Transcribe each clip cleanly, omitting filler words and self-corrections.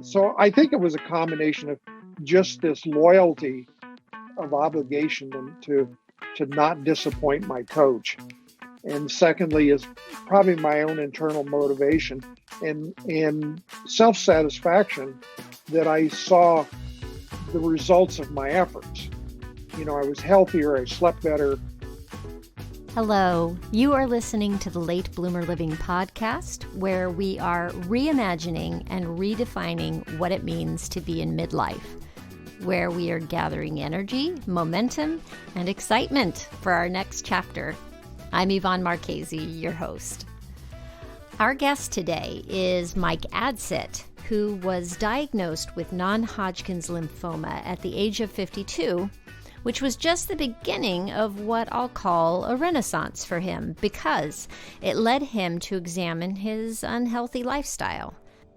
So I think it was a combination of just this loyalty of obligation to not disappoint my coach. And secondly is probably my own internal motivation and self-satisfaction that I saw the results of my efforts. You know, I was healthier, I slept better. Hello, you are listening to the Late Bloomer Living podcast, where we are reimagining and redefining what it means to be in midlife, where we are gathering energy, momentum, and excitement for our next chapter. I'm Yvonne Marchese, your host. Our guest today is Mike Adsit, who was diagnosed with non-Hodgkin's lymphoma at the age of 52, which was just the beginning of what I'll call a renaissance for him because it led him to examine his unhealthy lifestyle.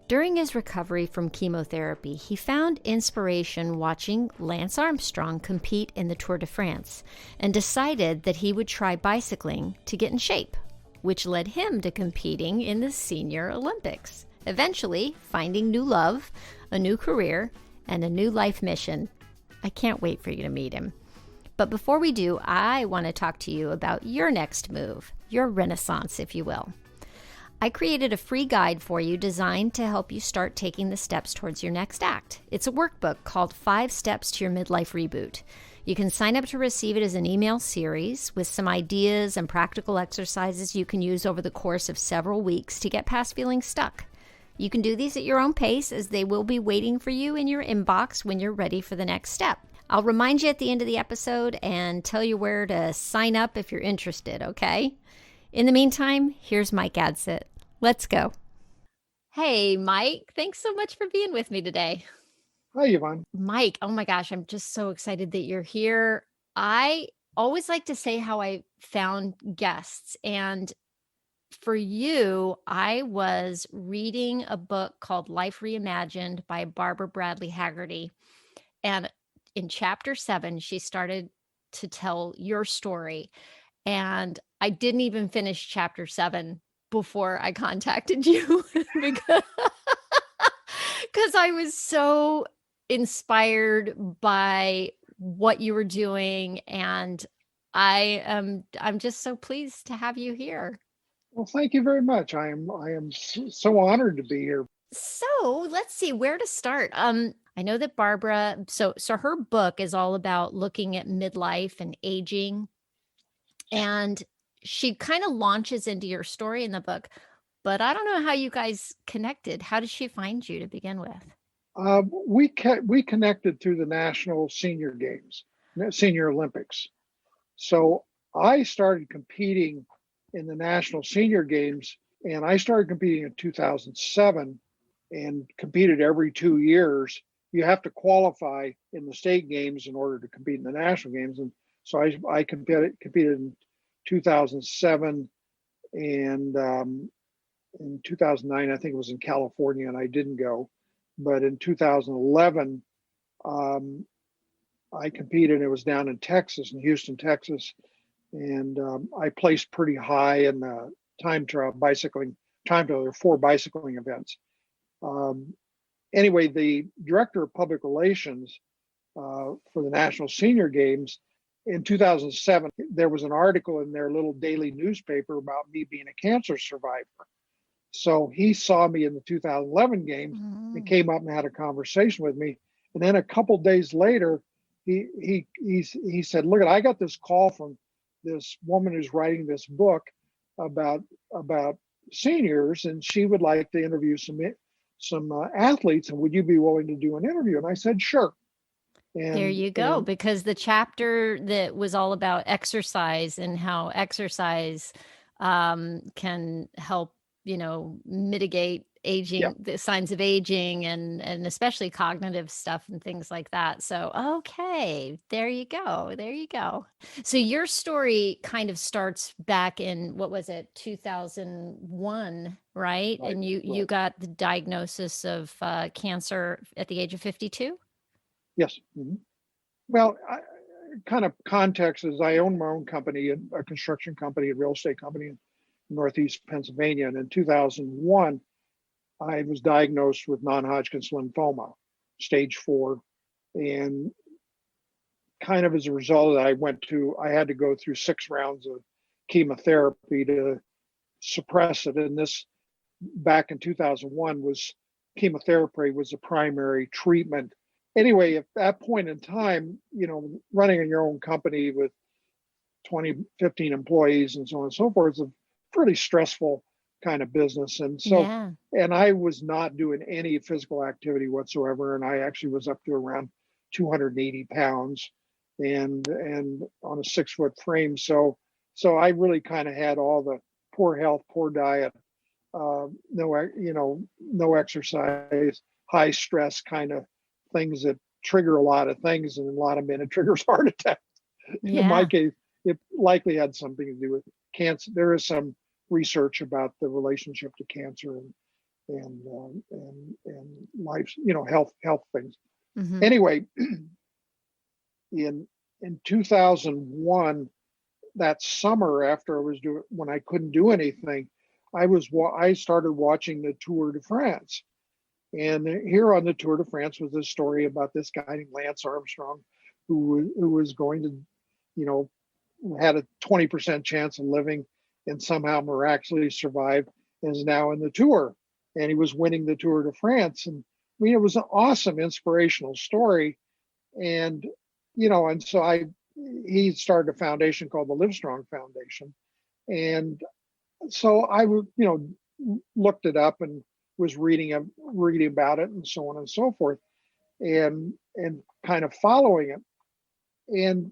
During his recovery from chemotherapy, he found inspiration watching Lance Armstrong compete in the Tour de France and decided that he would try bicycling to get in shape, which led him to competing in the Senior Olympics, eventually finding new love, a new career, and a new life mission. I can't wait for you to meet him. But before we do, I want to talk to you about your next move, your renaissance, if you will. I created a free guide for you designed to help you start taking the steps towards your next act. It's a workbook called 5 Steps to Your Midlife Reboot. You can sign up to receive it as an email series with some ideas and practical exercises you can use over the course of several weeks to get past feeling stuck. You can do these at your own pace, as they will be waiting for you in your inbox when you're ready for the next step. I'll remind you at the end of the episode and tell you where to sign up if you're interested, okay? In the meantime, here's Mike Adsit. Let's go. Hey, Mike, thanks so much for being with me today. Hi, Yvonne. Mike, oh my gosh, I'm just so excited that you're here. I always like to say how I found guests, and for you, I was reading a book called Life Reimagined by Barbara Bradley Haggerty. And in chapter 7, she started to tell your story. And I didn't even finish chapter 7 before I contacted you because I was so inspired by what you were doing. And I'm just so pleased to have you here. Well, thank you very much. I am so honored to be here. So let's see where to start. I know that Barbara, so her book is all about looking at midlife and aging, and she kind of launches into your story in the book, but I don't know how you guys connected. How did she find you to begin with? We connected through the National Senior Games, Senior Olympics. So I started competing in the National Senior Games, and I started competing in 2007 and competed every 2 years. You have to qualify in the state games in order to compete in the national games. And so I competed in 2007, and in 2009, I think it was in California, and I didn't go. But in 2011, I competed. It was down in Texas, in Houston, Texas. And I placed pretty high in the time trial. There were 4 bicycling events. Anyway, the director of public relations for the National Senior Games in 2007, there was an article in their little daily newspaper about me being a cancer survivor. So he saw me in the 2011 games and came up and had a conversation with me. And then a couple days later, he said, "Look, I got this call from this woman who's writing this book about seniors, and she would like to interview some athletes, and would you be willing to do an interview?" And I said, "Sure." And there you go, because the chapter that was all about exercise and how exercise can help, mitigate aging, the signs of aging, and especially cognitive stuff and things like that. So, okay, there you go. So your story kind of starts back in, what was it, 2001, right? And you got the diagnosis of cancer at the age of 52? Yes. Mm-hmm. Well, kind of context is I own my own company, a construction company, a real estate company in Northeast Pennsylvania. And in 2001, I was diagnosed with non-Hodgkin's lymphoma, stage 4, and kind of as a result of that, I had to go through 6 rounds of chemotherapy to suppress it. And this, back in 2001, was chemotherapy was the primary treatment. Anyway, at that point in time, running your own company with 20, 15 employees and so on and so forth is a pretty stressful kind of business. And so, Yeah. and I was not doing any physical activity whatsoever. And I actually was up to around 280 pounds and on a 6-foot frame. So I really kind of had all the poor health, poor diet, no exercise, high stress kind of things that trigger a lot of things. And a lot of men, it triggers heart attack. In my Yeah. case, it likely had something to do with cancer. There is some research about the relationship to cancer and life, health things. Mm-hmm. Anyway, in 2001, that summer after when I couldn't do anything, I started watching the Tour de France. And here on the Tour de France was this story about this guy named Lance Armstrong, who was going to, had a 20% chance of living and somehow miraculously survived and is now in the Tour. And he was winning the Tour de France. And it was an awesome, inspirational story. And, and so he started a foundation called the Livestrong Foundation. And so I looked it up and was reading about it and so on and so forth, and kind of following it. And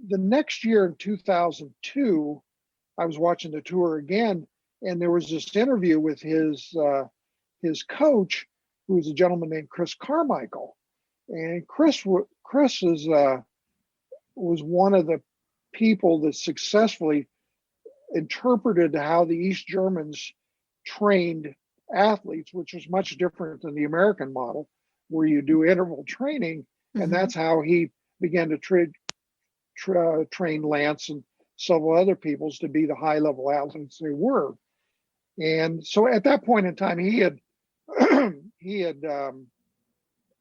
the next year in 2002, I was watching the tour again, and there was this interview with his coach, who was a gentleman named Chris Carmichael. And Chris was one of the people that successfully interpreted how the East Germans trained athletes, which was much different than the American model, where you do interval training. Mm-hmm. And that's how he began to train Lance and several other peoples to be the high-level athletes they were. And so at that point in time, he had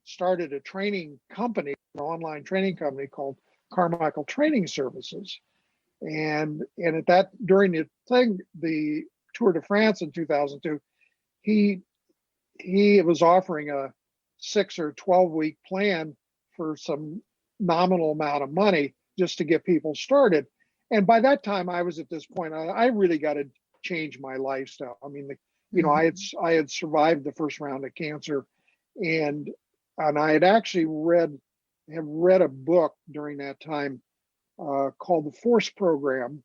started a training company, an online training company called Carmichael Training Services. And at that, during the Tour de France in 2002, he was offering a 6 or 12-week plan for some nominal amount of money just to get people started. And by that time, I was at this point, I really got to change my lifestyle. I mean, Mm-hmm. I had survived the first round of cancer, and I had actually read a book during that time called The Force Program,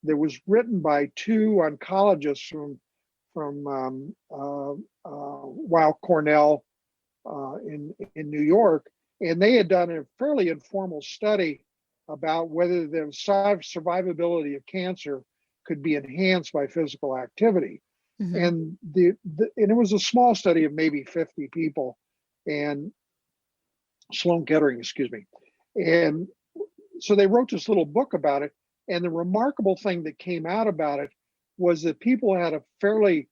that was written by 2 oncologists from Weill Cornell in New York, and they had done a fairly informal study about whether the survivability of cancer could be enhanced by physical activity. Mm-hmm. And and it was a small study of maybe 50 people, and Sloan Kettering, excuse me. And so they wrote this little book about it. And the remarkable thing that came out about it was that people had a fairly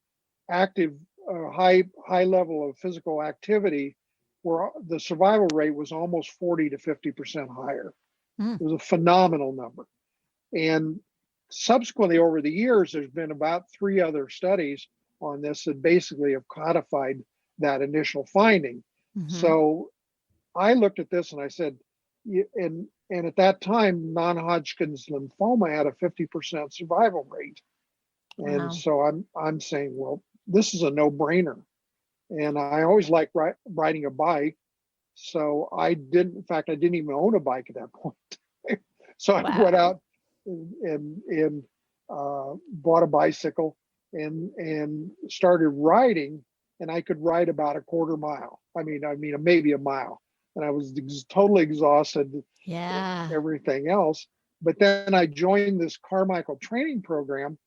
active, high level of physical activity, where the survival rate was almost 40 to 50% higher. Mm. It was a phenomenal number. And subsequently, over the years, there's been about 3 other studies on this that basically have codified that initial finding. Mm-hmm. So I looked at this and I said, and at that time, non-Hodgkin's lymphoma had a 50% survival rate. And Wow. so I'm saying, well, this is a no-brainer. And I always liked riding a bike. So I didn't even own a bike at that point. So I went out and bought a bicycle and started riding, and I could ride about a quarter mile. I mean, maybe a mile. And I was totally exhausted. Yeah. Everything else. But then I joined this Carmichael training program,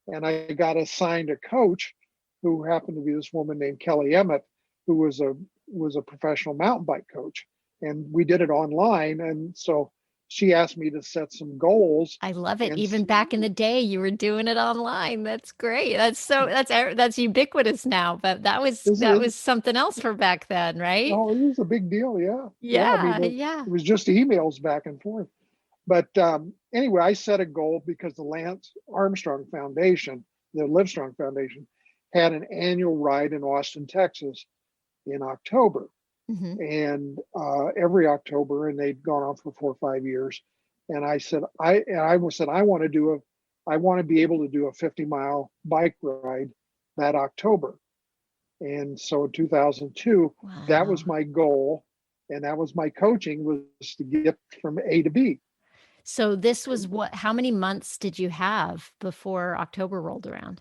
and I got assigned a coach who happened to be this woman named Kelly Emmett, who was a professional mountain bike coach. And we did it online. And so she asked me to set some goals. I love it. And Even back in the day, you were doing it online. That's great. That's ubiquitous now, but this that is, was something else for back then, right? oh, it was a big deal. Yeah. Yeah. I mean, Yeah, yeah. it was just emails back and forth. But anyway, I set a goal because the Lance Armstrong Foundation, the Livestrong Foundation, had an annual ride in Austin, Texas in October. Hmm. And every October, and they'd gone on for 4 or 5 years. And I said, I want to be able to do a 50-mile bike ride that October. And so in 2002, that was Wow. my goal, and that was my coaching, was to get from A to B. So this was how many months did you have before October rolled around?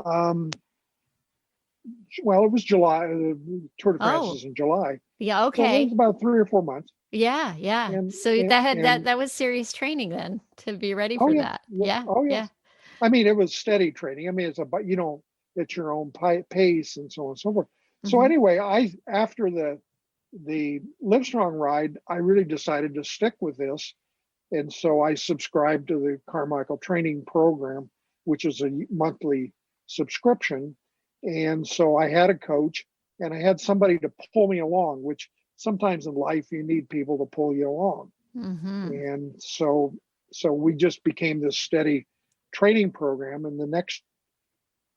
Um, well, it was July. The Tour de France Oh, is in July, yeah, so it was okay. about 3 or 4 months. Yeah, yeah. And So and, that and was serious training then to be ready oh for yeah, that. yeah, Yeah, oh yeah. yeah. I mean, it was steady training. I mean, it's your own pace and so on and so forth. So Hmm. anyway, after the Livestrong ride, I really decided to stick with this, and so I subscribed to the Carmichael Training Program, which is a monthly subscription. And so I had a coach, and I had somebody to pull me along, which sometimes in life you need people to pull you along. Hmm. And so we just became this steady training program. And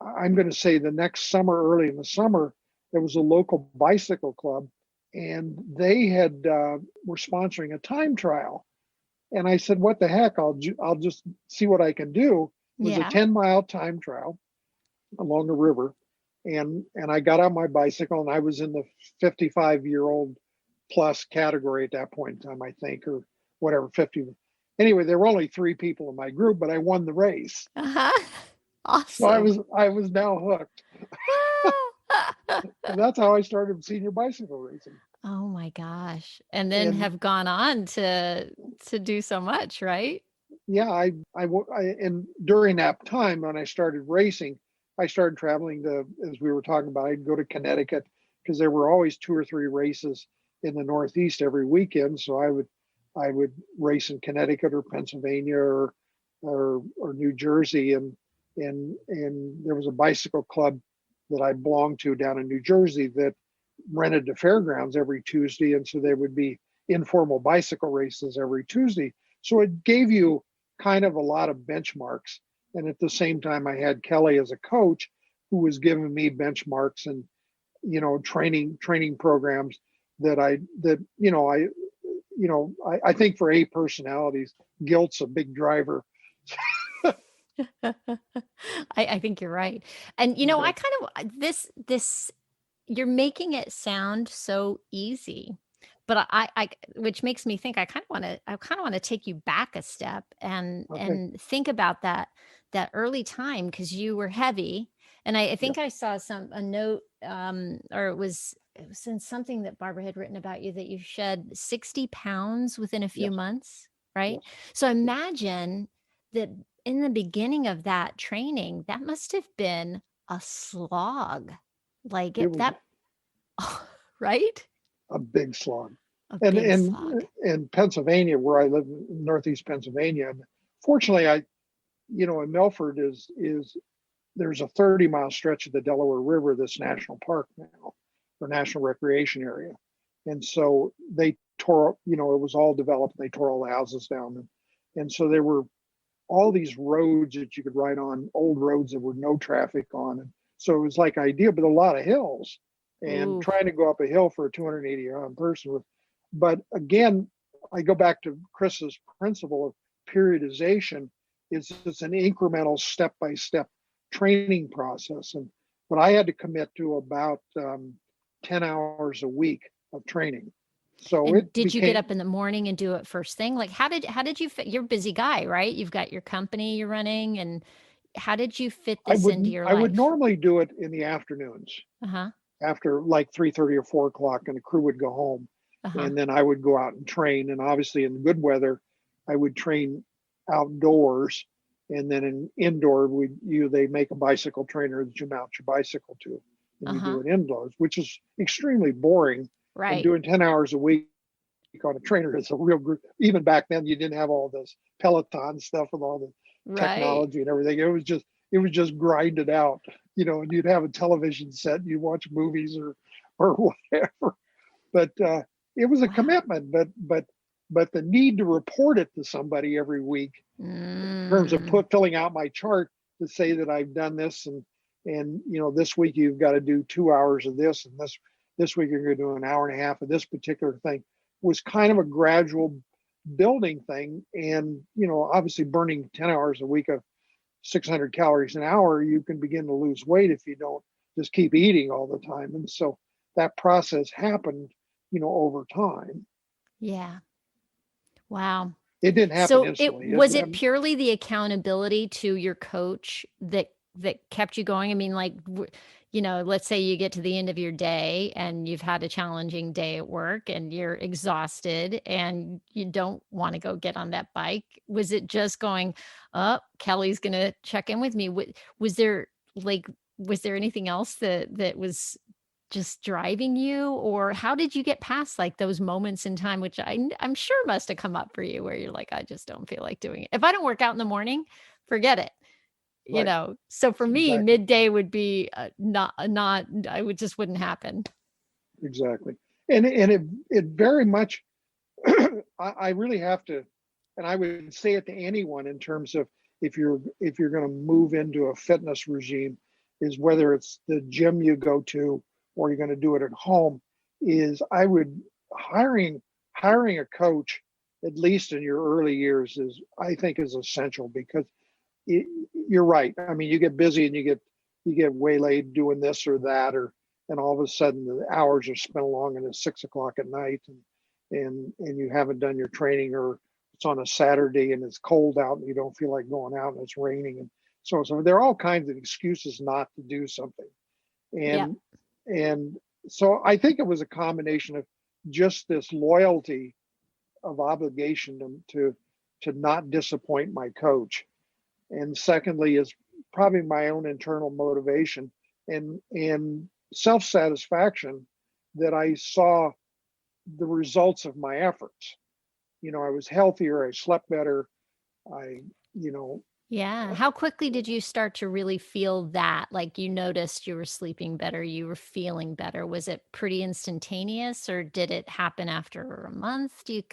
I'm going to say the next summer, early in the summer, there was a local bicycle club, and they were sponsoring a time trial. And I said, what the heck, I'll just see what I can do. It was a Yeah. 10-mile time trial along the river. And I got on my bicycle, and I was in the 55-year-old plus category at that point in time, I think, or whatever, 50. Anyway, there were only 3 people in my group, but I won the race. Uh-huh. So Awesome. I was now hooked. And that's how I started senior bicycle racing. Oh my gosh. And then And have gone on to do so much, right? yeah, and during that time when I started racing, I started traveling as we were talking about, I'd go to Connecticut because there were always 2 or 3 races in the Northeast every weekend. So I would race in Connecticut or Pennsylvania or New Jersey, and there was a bicycle club that I belonged to down in New Jersey that rented the fairgrounds every Tuesday, and so there would be informal bicycle races every Tuesday. So it gave you kind of a lot of benchmarks. And at the same time, I had Kelly as a coach who was giving me benchmarks and training programs I think for A personalities, guilt's a big driver. I think you're right. And I But kind of this you're making it sound so easy. But which makes me think I kind of want to take you back a step okay, and think about that early time because you were heavy. And I yeah, think I saw a note or it was in something that Barbara had written about you that you shed 60 pounds within a few yes, months, right? yes, So yes. imagine that in the beginning of that training, that must have been a slog. Like It it was that right? a big slog. A And big slog. in Pennsylvania, where I live in Northeast Pennsylvania, and fortunately, in Milford is there's a 30-mile stretch of the Delaware River that's national park now, or national recreation area. And so they tore, it was all developed. They tore all the houses down. And so there were all these roads that you could ride on, old roads that were no traffic on. And so it was like ideal, but a lot of hills. And Ooh. trying to go up a hill for a 280-pound person but again, I go back to Chris's principle of periodization. It's an incremental step-by-step training process. But I had to commit to about 10 hours a week of training. So And it did you get became, up in the morning and do it first thing? Like how did you fit? You're a busy guy, right? You've got your company you're running and how did you fit this into your I would life? normally do it in the afternoons Uh-huh. after like 3:30 or 4 o'clock, and the crew would go home. Uh-huh. And then I would go out and train. And obviously in good weather, I would train outdoors. And then in indoor, they make a bicycle trainer that you mount your bicycle to, and you Uh-huh. do it indoors, which is extremely boring. And Right. doing 10 hours a week on a trainer is a real group. Even back then, you didn't have all this Peloton stuff with all the Right. technology and everything. It was just grinded out, and you'd have a television set and you watch movies or whatever. But it was a Wow. commitment. But the need to report it to somebody every week in terms of Mm. filling out my chart to say that I've done this, and this week you've got to do 2 hours of this, and this week you're going to do an hour and a half of this particular thing, was kind of a gradual building thing. And obviously burning 10 hours a week of 600 calories an hour, you can begin to lose weight if you don't just keep eating all the time. And so that process happened over time. Yeah. Wow. It didn't happen So it instantly. was it purely the accountability to your coach that kept you going? I mean, like, let's say you get to the end of your day and you've had a challenging day at work and you're exhausted and you don't want to go get on that bike. Was it just going, "Oh, Kelly's going to check in with me"? Was there like was there anything else that was just driving you, or how did you get past, like, those moments in time, which I'm sure must have come up for you where you're like, "I just don't feel like doing it. If I don't work out in the morning, forget it." Right. So for me, Exactly. midday would be, not I would just wouldn't happen. Exactly. And it very much, I really have to, and I would say it to anyone in terms of, if you're going to move into a fitness regime, is whether it's the gym you go to or you're going to do it at home, is I would hiring a coach, at least in your early years, is, I think, is essential. Because it, you're right. I mean, you get busy and you get waylaid doing this or that, and all of a sudden the hours are spent along, and it's 6 o'clock at night, and you haven't done your training, or it's on a Saturday and it's cold out and you don't feel like going out and it's raining, and so there are all kinds of excuses not to do something. Yep. And and so I think it was a combination of just this loyalty of obligation to not disappoint my coach, and secondly is probably my own internal motivation and self-satisfaction that I saw the results of my efforts. I was healthier, I slept better, I you know Yeah. How quickly did you start to really feel that? Like, you noticed you were sleeping better, you were feeling better. Was it pretty instantaneous, or did it happen after a month? Do you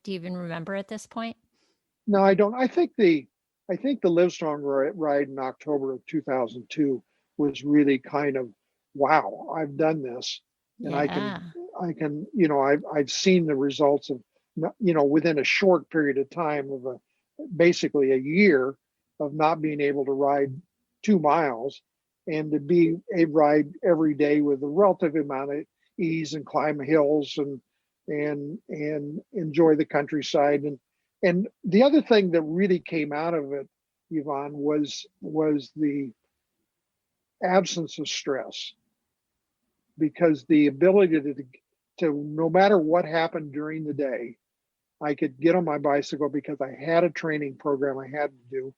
even remember at this point? no, I don't. I think the Livestrong ride in October of 2002 was really kind of, wow, I've done this, and I can Yeah. I can I've seen the results of, within a short period of time of basically a year of not being able to ride 2 miles, and to be a ride every day with a relative amount of ease and climb hills and enjoy the countryside. And the other thing that really came out of it, Yvonne, was the absence of stress. Because the ability to no matter what happened during the day, I could get on my bicycle because I had a training program I had to do.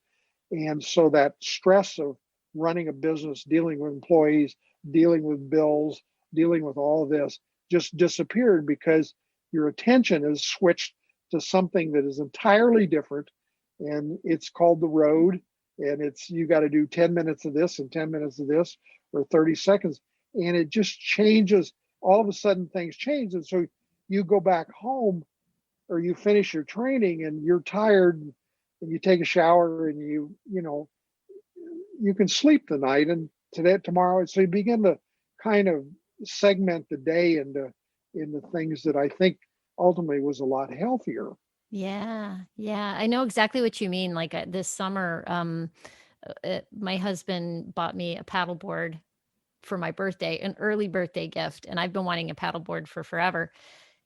And so that stress of running a business, dealing with employees, dealing with bills, dealing with all of this, just disappeared, because your attention is switched to something that is entirely different. And it's called the road. And it's, you got to do 10 minutes of this and 10 minutes of this, or 30 seconds. And it just changes. All of a sudden things change. And so you go back home, or you finish your training and you're tired, and you take a shower, and you can sleep the night, and today, tomorrow. So you begin to kind of segment the day into things that I think ultimately was a lot healthier. Yeah, yeah, I know exactly what you mean. Like, this summer, my husband bought me a paddleboard for my birthday, an early birthday gift, and I've been wanting a paddleboard for forever.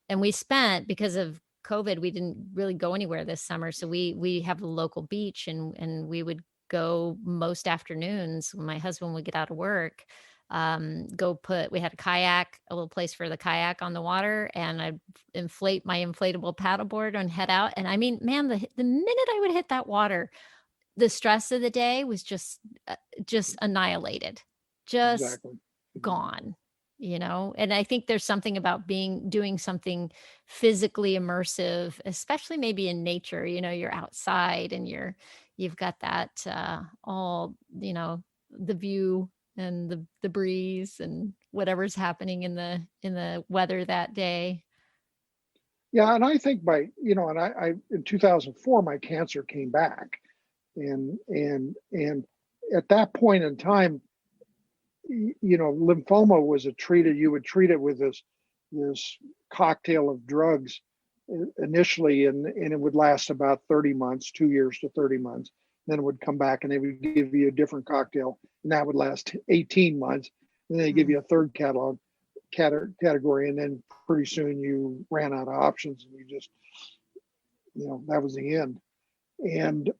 And we spent, because of COVID, we didn't really go anywhere this summer, so we have a local beach, and we would go most afternoons when my husband would get out of work. Go put We had a kayak, a little place for the kayak on the water, and I'd inflate my inflatable paddleboard and head out. And I mean, man, the minute I would hit that water, the stress of the day was just annihilated, just Exactly. gone. And I think there's something about doing something physically immersive, especially maybe in nature. You're outside and you've got that all, the view and the breeze and whatever's happening in the weather that day. Yeah, and I think I in 2004 my cancer came back, and at that point in time, lymphoma was you would treat it with this cocktail of drugs initially, and it would last about 30 months, 2 years to 30 months. Then it would come back and they would give you a different cocktail, and that would last 18 months. And then they give you a third category, and then pretty soon you ran out of options, and you just, that was the end. And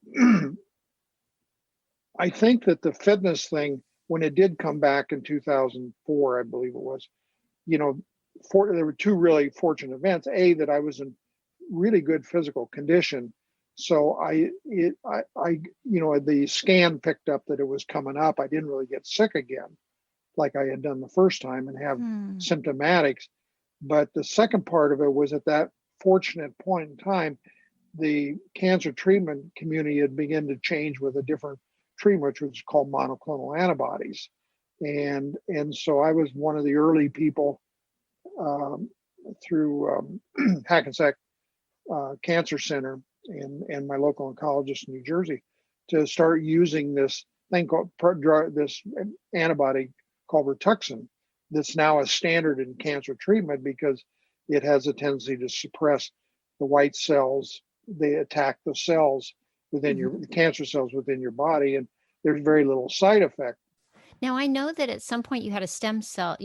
I think that the fitness thing, when it did come back in 2004, I believe it was, there were two really fortunate events. A, that I was in really good physical condition. So the scan picked up that it was coming up. I didn't really get sick again, like I had done the first time, and have symptomatics. But the second part of it was, at that fortunate point in time, the cancer treatment community had begun to change with a different treatment, which was called monoclonal antibodies. And so I was one of the early people through Hackensack Cancer Center and my local oncologist in New Jersey to start using this thing called this antibody called Rituxan, that's now a standard in cancer treatment because it has a tendency to suppress the white cells. They attack the cells within the cancer cells within your body, and there's very little side effect. Now, I know that at some point you had stem cell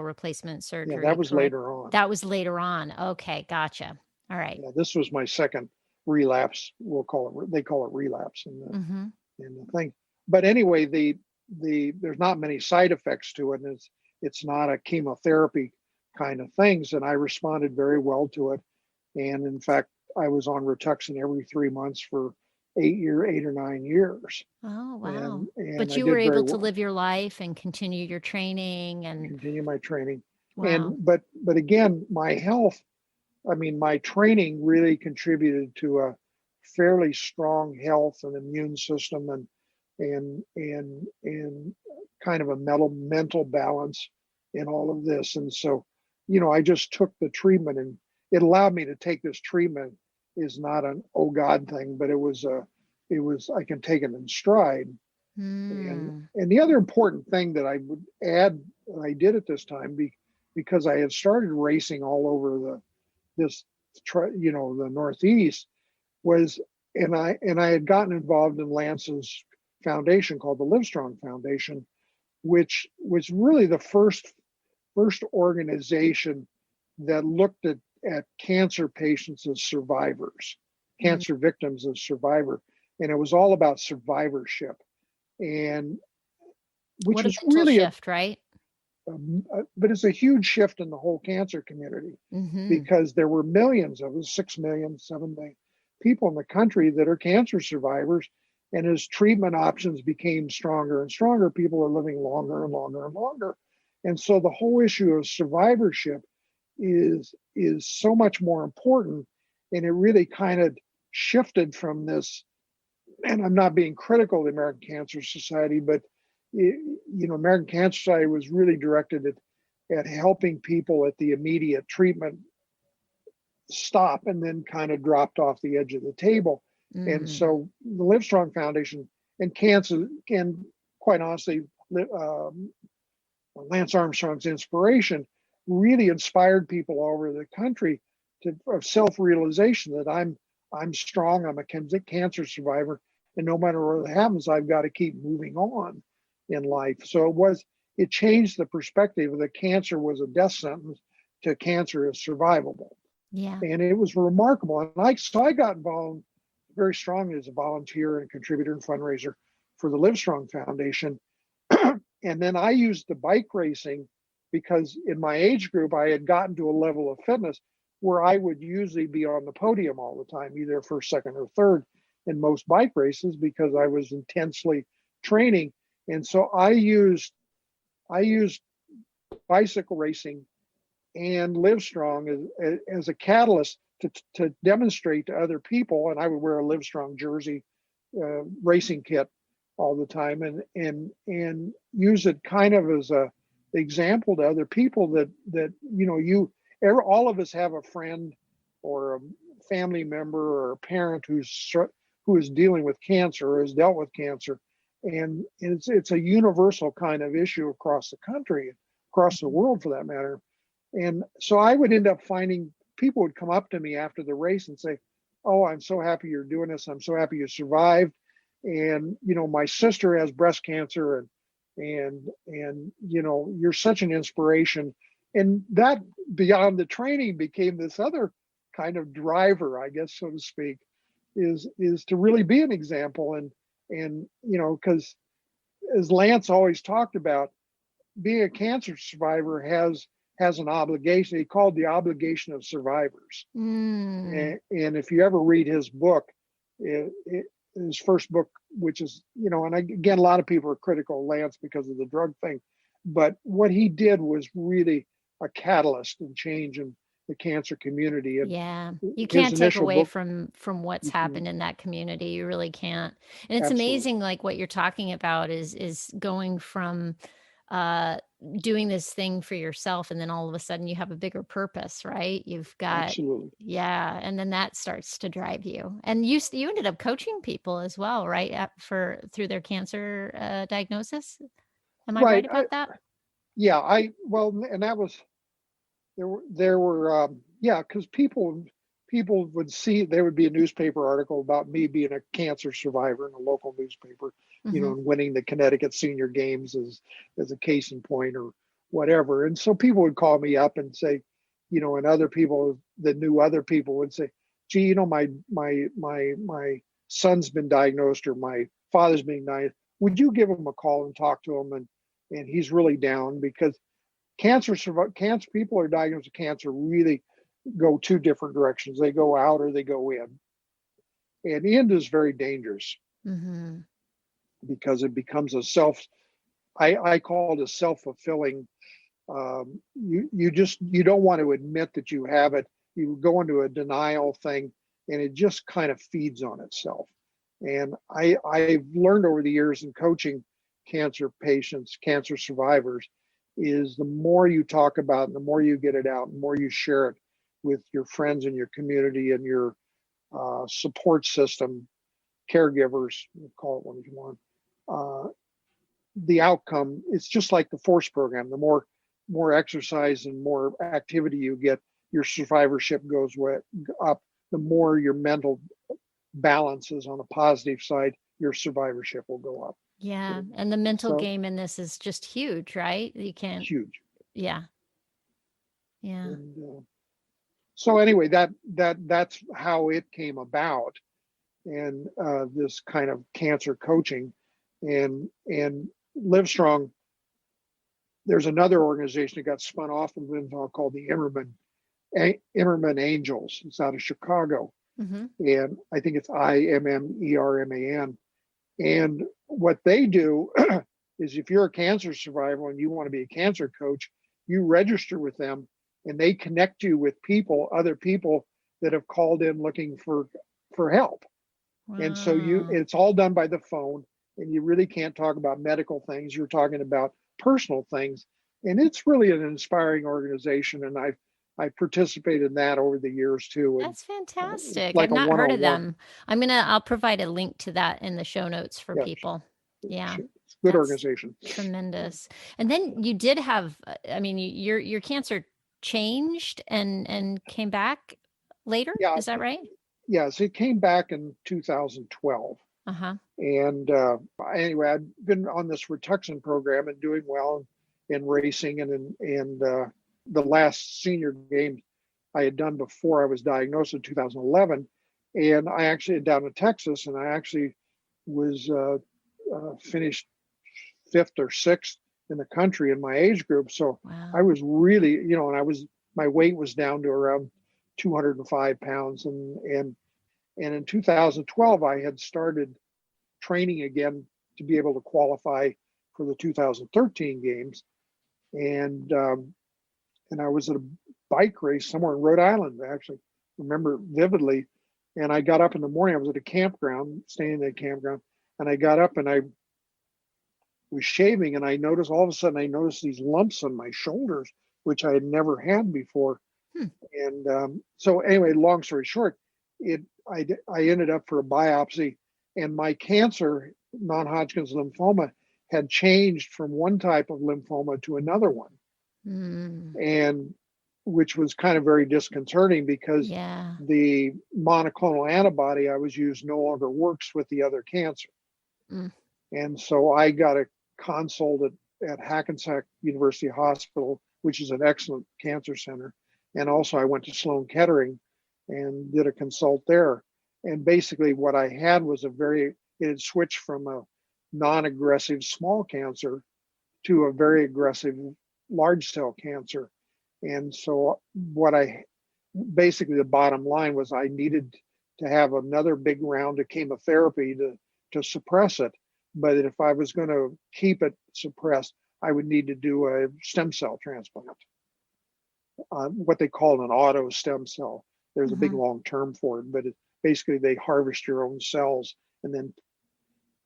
replacement surgery. Yeah, that was correct? later on. That was later on. Okay, gotcha. All right. Yeah, this was my second relapse. They call it relapse in the thing. But anyway, there's not many side effects to it, and it's not a chemotherapy kind of things. And I responded very well to it. And in fact, I was on Rituxan every 3 months for 8 or 9 years. Oh, wow. And But you were able to live your life and continue your training and continue my training. Wow. But again, my health, my training really contributed to a fairly strong health and immune system, and kind of a mental balance in all of this. And so, I just took the treatment, and it allowed me to take this treatment. Is not an oh God thing, but it was I can take it in stride. And the other important thing that I would add that I did at this time, because I had started racing all over the Northeast, was, and I had gotten involved in Lance's foundation called the Livestrong Foundation, which was really the first organization that looked at cancer patients as survivors, cancer victims as survivor. And it was all about survivorship, and which was really shift, right? But it's a huge shift in the whole cancer community, because there were millions of us, 6 million, 7 million people in the country that are cancer survivors. And as treatment options became stronger and stronger, people are living longer and longer and longer. And so the whole issue of survivorship is so much more important. And it really kind of shifted from this, and I'm not being critical of the American Cancer Society, but American Cancer Society was really directed at helping people at the immediate treatment stop, and then kind of dropped off the edge of the table. And so the Livestrong Foundation and cancer, and quite honestly, Lance Armstrong's inspiration really inspired people all over the country of self-realization that I'm strong, I'm a cancer survivor, and no matter what happens, I've got to keep moving on in life. So it changed the perspective that cancer was a death sentence to cancer is survivable. Yeah. And it was remarkable. And I got involved very strongly as a volunteer and contributor and fundraiser for the Livestrong Foundation. And then I used the bike racing because in my age group, I had gotten to a level of fitness where I would usually be on the podium all the time, either first, second, or third in most bike races, because I was intensely training. And so I used bicycle racing and Livestrong as a catalyst to demonstrate to other people. And I would wear a Livestrong jersey, racing kit all the time, and use it kind of as a example to other people that all of us have a friend or a family member or a parent who is dealing with cancer or has dealt with cancer, and it's a universal kind of issue across the country, across the world for that matter. And so I would end up finding people would come up to me after the race and say, "Oh, I'm so happy you're doing this. I'm so happy you survived. And my sister has breast cancer, and you're such an inspiration." And that, beyond the training, became this other kind of driver, I guess, so to speak, is to really be an example. And because as Lance always talked about, being a cancer survivor has an obligation. He called the obligation of survivors. And if you ever read his book, his first book, which is, and again, a lot of people are critical of Lance because of the drug thing, but what he did was really a catalyst and change in the cancer community. And yeah, you can't take away from what's happened in that community. You really can't. And it's Absolutely. amazing, like what you're talking about is going from doing this thing for yourself, and then all of a sudden you have a bigger purpose, right? You've got, Absolutely. yeah, and then that starts to drive you. And you ended up coaching people as well, right? Through their cancer diagnosis. Am I right about that? Yeah, well, and that was there were because people would see, there would be a newspaper article about me being a cancer survivor in a local newspaper, and winning the Connecticut Senior Games as a case in point or whatever. And so people would call me up and say, and other people that knew other people would say, "Gee, my son's been diagnosed, or my father's being diagnosed. Would you give him a call and talk to him? And he's really down," because cancer people are diagnosed with cancer really go two different directions. They go out or they go in. And in is very dangerous because it becomes I call it a self-fulfilling. You don't want to admit that you have it. You go into a denial thing, and it just kind of feeds on itself. And I've learned over the years in coaching cancer patients, cancer survivors, is the more you talk about it, the more you get it out, the more you share it with your friends and your community and your support system, caregivers, call it what you want. The outcome, it's just like the force program. The more exercise and more activity you get, your survivorship goes up. The more your mental balance is on a positive side, your survivorship will go up. Yeah, and the mental game in this is just huge, right? You can't. Huge. Yeah. And, so anyway, that's how it came about, and this kind of cancer coaching, and Livestrong. There's another organization that got spun off of Livestrong called the Immerman Angels. It's out of Chicago, and I think it's IMMERMAN. And what they do is, if you're a cancer survivor and you want to be a cancer coach, you register with them, and they connect you with other people that have called in looking for help. Wow. And so it's all done by the phone, and you really can't talk about medical things. You're talking about personal things, and it's really an inspiring organization. And I've participated in that over the years too. That's fantastic. I've not heard of them. I'll provide a link to that in the show notes for people. Yeah. It's a good organization. Tremendous. And then you did have, your cancer changed and came back later. Yeah. Is that right? Yes, it came back in 2012. And anyway, I've been on this Rituxan program and doing well in racing, and the last senior game I had done before I was diagnosed in 2011, and I actually had down in Texas, and I actually was finished 5th or 6th in the country in my age group. So wow. I was really, and my weight was down to around 205 pounds, and in 2012 I had started training again to be able to qualify for the 2013 games. And I was at a bike race somewhere in Rhode Island. I actually remember vividly. And I got up in the morning. I was at a campground, staying at a campground, and I got up and I was shaving, and all of a sudden I noticed these lumps on my shoulders, which I had never had before. Hmm. And so anyway, long story short, I ended up for a biopsy, and my cancer, non-Hodgkin's lymphoma, had changed from one type of lymphoma to another one, and which was kind of very disconcerting because the monoclonal antibody I was using no longer works with the other cancer. And so I got a consult at Hackensack University Hospital, which is an excellent cancer center. And also I went to Sloan Kettering and did a consult there. And basically what I had was it had switched from a non-aggressive small cancer to a very aggressive large cell cancer. And so basically the bottom line was I needed to have another big round of chemotherapy to suppress it. But if I was going to keep it suppressed, I would need to do a stem cell transplant, what they call an auto stem cell. There's a big long term for it, but basically they harvest your own cells, and then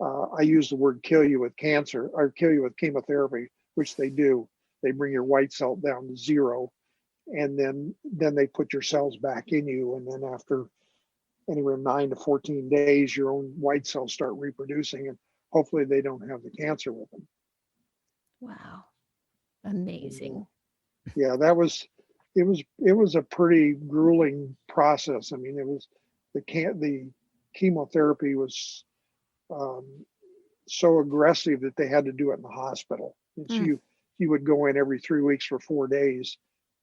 I use the word kill you with cancer or kill you with chemotherapy, which they do. They bring your white cell down to zero, and then they put your cells back in you, and then after anywhere 9 to 14 days, your own white cells start reproducing, and hopefully they don't have the cancer with them. Wow. Amazing. Yeah, it was a pretty grueling process. I mean, it was the chemotherapy was so aggressive that they had to do it in the hospital. And so you would go in every 3 weeks for 4 days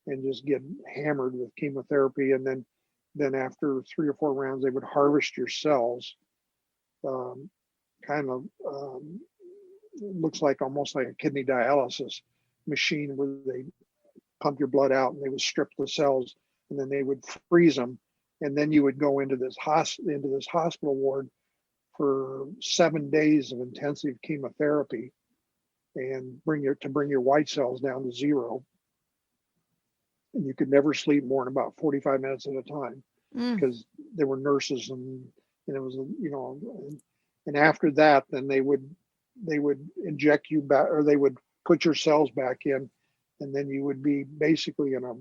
and just get hammered with chemotherapy. And then after 3 or 4 rounds, they would harvest your cells. Looks like almost like a kidney dialysis machine where they pump your blood out and they would strip the cells, and then they would freeze them. And then you would go into this hospital ward for 7 days of intensive chemotherapy and bring your white cells down to zero. And you could never sleep more than about 45 minutes at a time because there were nurses and it was, and after that, then they would inject you back, or they would put your cells back in, and then you would be basically in a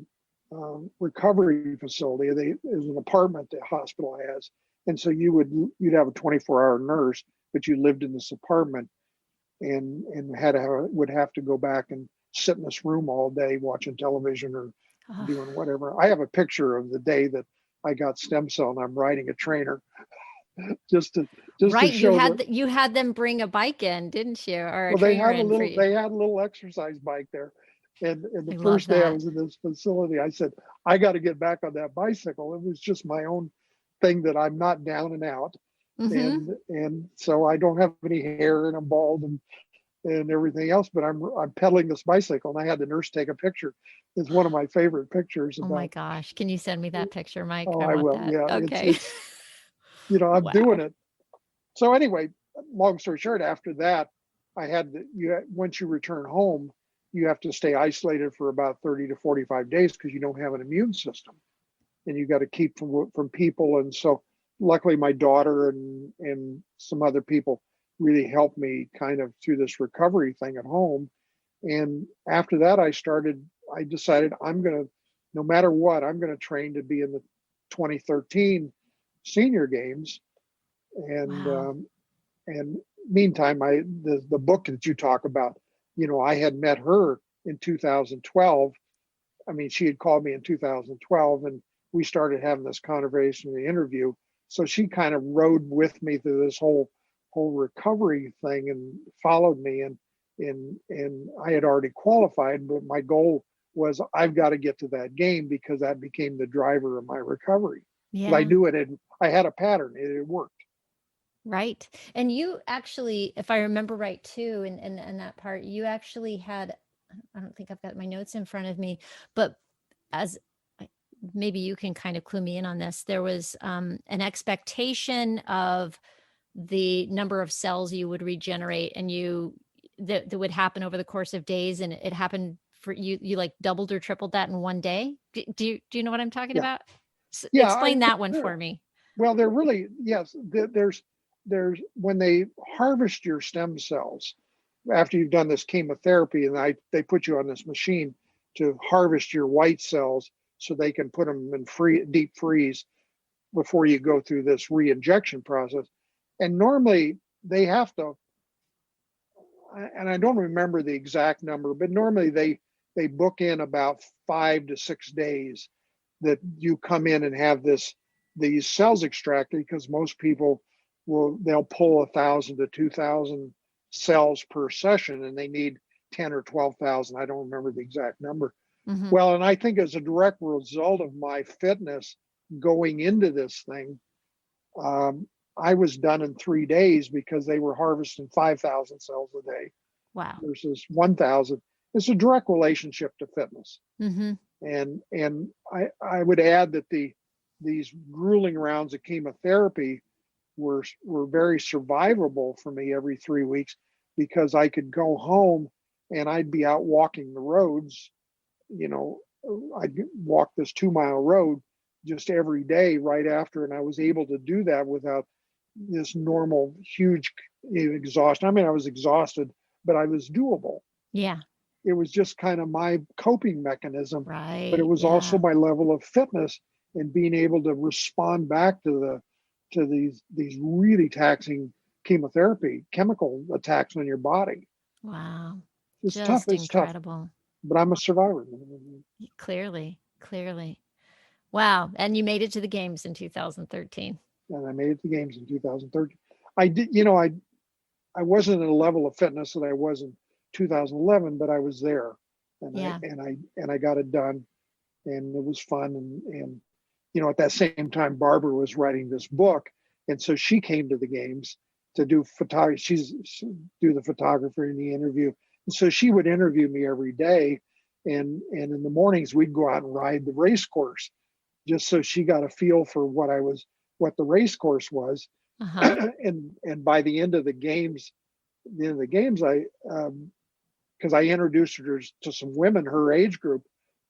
recovery facility. It was an apartment the hospital has, and so you'd have a 24-hour nurse, but you lived in this apartment, and would have to go back and sit in this room all day watching television or doing whatever. I have a picture of the day that I got stem cell, and I'm riding a trainer. just to show you had them bring a bike in, didn't you? Or they had a little exercise bike there. And the first day I was in this facility, I said, I got to get back on that bicycle. It was just my own thing that I'm not down and out. And so I don't have any hair and I'm bald and everything else, but I'm pedaling this bicycle, and I had the nurse take a picture. It's one of my favorite pictures. Oh my gosh. Can you send me that picture, Mike? Oh, I will. That. Yeah. Okay. I'm doing it. So anyway, long story short, after that, once you return home, you have to stay isolated for about 30 to 45 days because you don't have an immune system, and you got to keep from people. And so luckily my daughter and some other people really helped me kind of through this recovery thing at home. And after that, I decided no matter what, I'm going to train to be in the 2013 senior games. And and meantime, the book that you talk about, I had met her in 2012. I mean, she had called me in 2012, and we started having this conversation, the interview. So she kind of rode with me through this whole recovery thing and followed me. And I had already qualified, but my goal was I've got to get to that game because that became the driver of my recovery. Yeah. I knew I had a pattern. It worked. Right. And you actually, if I remember right too, in that part, you actually had, I don't think I've got my notes in front of me, but maybe you can kind of clue me in on this. There was an expectation of the number of cells you would regenerate, and that would happen over the course of days, and it happened for you like doubled or tripled that in one day. Do you know what I'm talking Yeah. about? Yeah. Explain that one for me. Well, they're really, yes, there's when they harvest your stem cells after you've done this chemotherapy, and they put you on this machine to harvest your white cells so they can put them in deep freeze before you go through this re-injection process. And normally they have to, and I don't remember the exact number, but normally they book in about 5 to 6 days that you come in and have these cells extracted, because most people they'll pull 1,000 to 2,000 cells per session, and they need 10 or 12,000. I don't remember the exact number. Mm-hmm. Well, and I think as a direct result of my fitness going into this thing, I was done in 3 days because they were harvesting 5,000 cells a day. Wow. Versus 1,000. It's a direct relationship to fitness. Mm-hmm. And I would add that these grueling rounds of chemotherapy were very survivable for me every 3 weeks, because I could go home and I'd be out walking the roads. I'd walk this 2-mile road just every day right after, and I was able to do that without this normal huge exhaustion. I mean, I was exhausted, but I was doable. Yeah. It was just kind of my coping mechanism, right? But it was also my level of fitness and being able to respond back to these really taxing chemotherapy chemical attacks on your body. Wow. It's just tough. It's incredible. Tough. But I'm a survivor. Clearly. Wow. And you made it to the games in 2013. And I made it to the games in 2013. I did, I wasn't at a level of fitness that I was in 2011, but I was there, and I got it done, and it was fun. And at that same time, Barbara was writing this book, and so she came to the games to do photography. She do the photography and the interview, and so she would interview me every day, and in the mornings we'd go out and ride the race course, just so she got a feel for what the race course was. Uh-huh. And by the end of the games, I because I introduced her to some women her age group,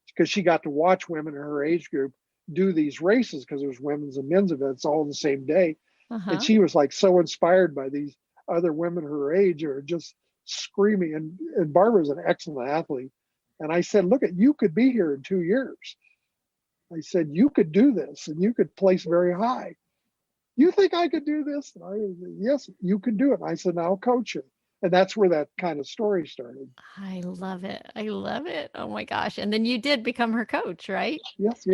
because she got to watch women in her age group do these races, because there's women's and men's events all the same day. Uh-huh. And she was like so inspired by these other women her age who are just screaming. And Barbara's an excellent athlete. And I said, look, you could be here in 2 years. I said, you could do this and you could place very high. You think I could do this? And I said, yes, you can do it. And I said, now I'll coach you. And that's where that kind of story started. I love it. Oh my gosh. And then you did become her coach, right? Yes.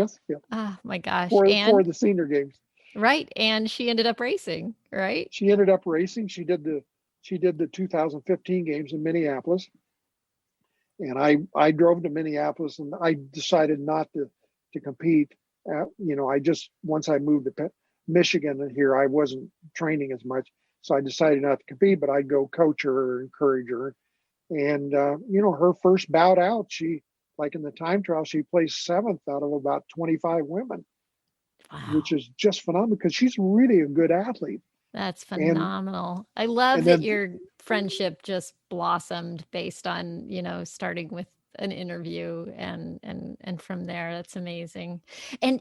Oh my gosh. For the senior games. Right. And she ended up racing, right? She ended up racing. She did the 2015 games in Minneapolis. And I drove to Minneapolis, and I decided not to compete. Once I moved to Michigan and here, I wasn't training as much. So I decided not to compete, but I'd go coach her or encourage her. And, her first bout out, she, like in the time trial, she placed 7th out of about 25 women, wow. Which is just phenomenal, because she's really a good athlete. That's phenomenal. I love that your friendship just blossomed based on, starting with an interview and from there. That's amazing. And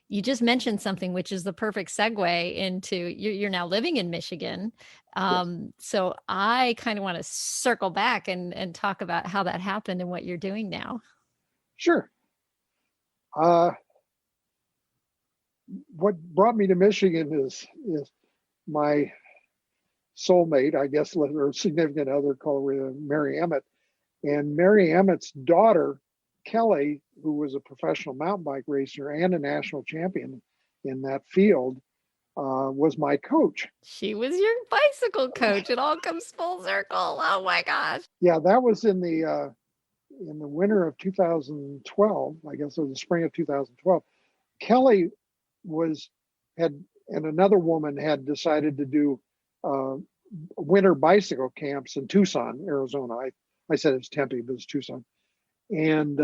you just mentioned something, which is the perfect segue into you're now living in Michigan. Yes. So I kind of want to circle back and talk about how that happened and what you're doing now. Sure. What brought me to Michigan is my soulmate, I guess, or significant other, called Mary Emmett. And Mary Emmett's daughter, Kelly, who was a professional mountain bike racer and a national champion in that field, was my coach. She was your bicycle coach. It all comes full circle. Oh my gosh. Yeah, that was in the winter of 2012, I guess, or the spring of 2012. Kelly and another woman had decided to do winter bicycle camps in Tucson, Arizona. I said it's Tempe, but it's Tucson. And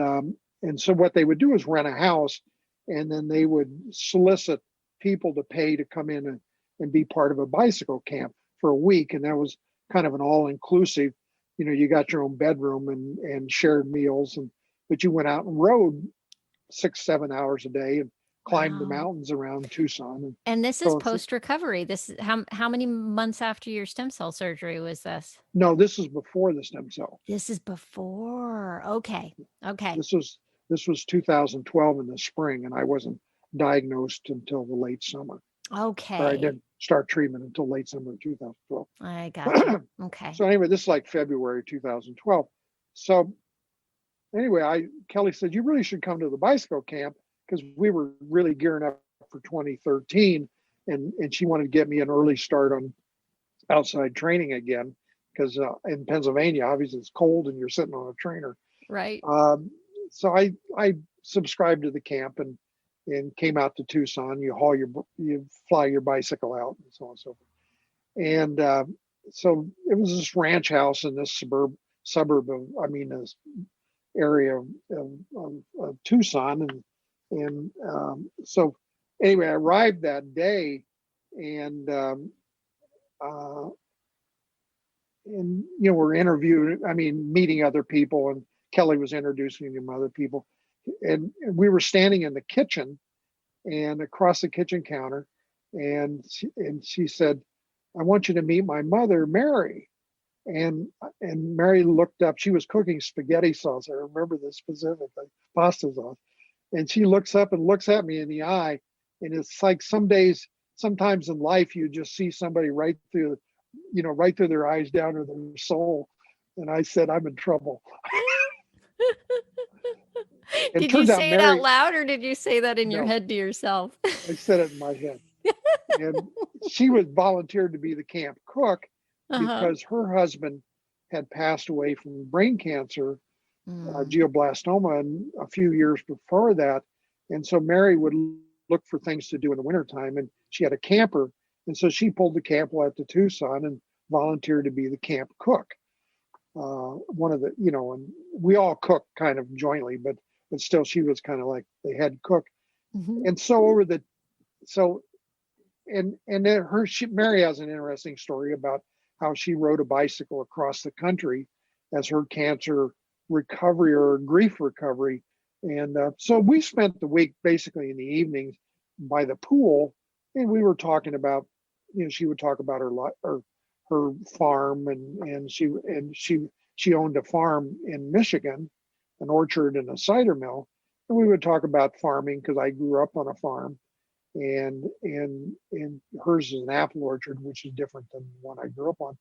so what they would do is rent a house, and then they would solicit people to pay to come in and be part of a bicycle camp for a week. And that was kind of an all-inclusive. you got your own bedroom and shared meals, but you went out and rode 6, 7 hours a day and climbed the Wow. mountains around Tucson. And this is So it's, post recovery. This is how many months after your stem cell surgery was this? no, this is before the stem cell. This is before. Okay. Okay. This was 2012 in the spring, and I wasn't diagnosed until the late summer, or I Okay. didn't start treatment until late summer of 2012. I gotcha. Okay. So anyway, this is like February 2012. So anyway, Kelly said, you really should come to the bicycle camp, because we were really gearing up for 2013, and she wanted to get me an early start on outside training again, because in Pennsylvania, obviously it's cold and you're sitting on a trainer. Right. So I subscribed to the camp and came out to Tucson. You fly your bicycle out, and so on and so forth. And so it was this ranch house in this suburb of, this area of Tucson, so anyway, I arrived that day, and we're interviewing, meeting other people, and Kelly was introducing me to other people, and we were standing in the kitchen, and across the kitchen counter, and she said, I want you to meet my mother, Mary. And Mary looked up. She was cooking spaghetti sauce. I remember this specifically, pasta sauce. And she looks up and looks at me in the eye. And it's like sometimes in life, you just see somebody right through their eyes down to their soul. And I said, I'm in trouble. Did you say it out loud, or did you say that in your head to yourself? I said it in my head. And she was volunteered to be the camp cook because her husband had passed away from brain cancer, glioblastoma, and a few years before that. And so Mary would look for things to do in the wintertime, and she had a camper. And so she pulled the camper out to Tucson and volunteered to be the camp cook. One of the, and we all cooked kind of jointly, but still she was kind of like the head cook. And so Mary has an interesting story about how she rode a bicycle across the country as her cancer recovery or grief recovery. And so we spent the week basically in the evenings by the pool, and we were talking about, she would talk about her farm, and she owned a farm in Michigan, an orchard and a cider mill, and we would talk about farming because I grew up on a farm. And hers is an apple orchard, which is different than the one I grew up on.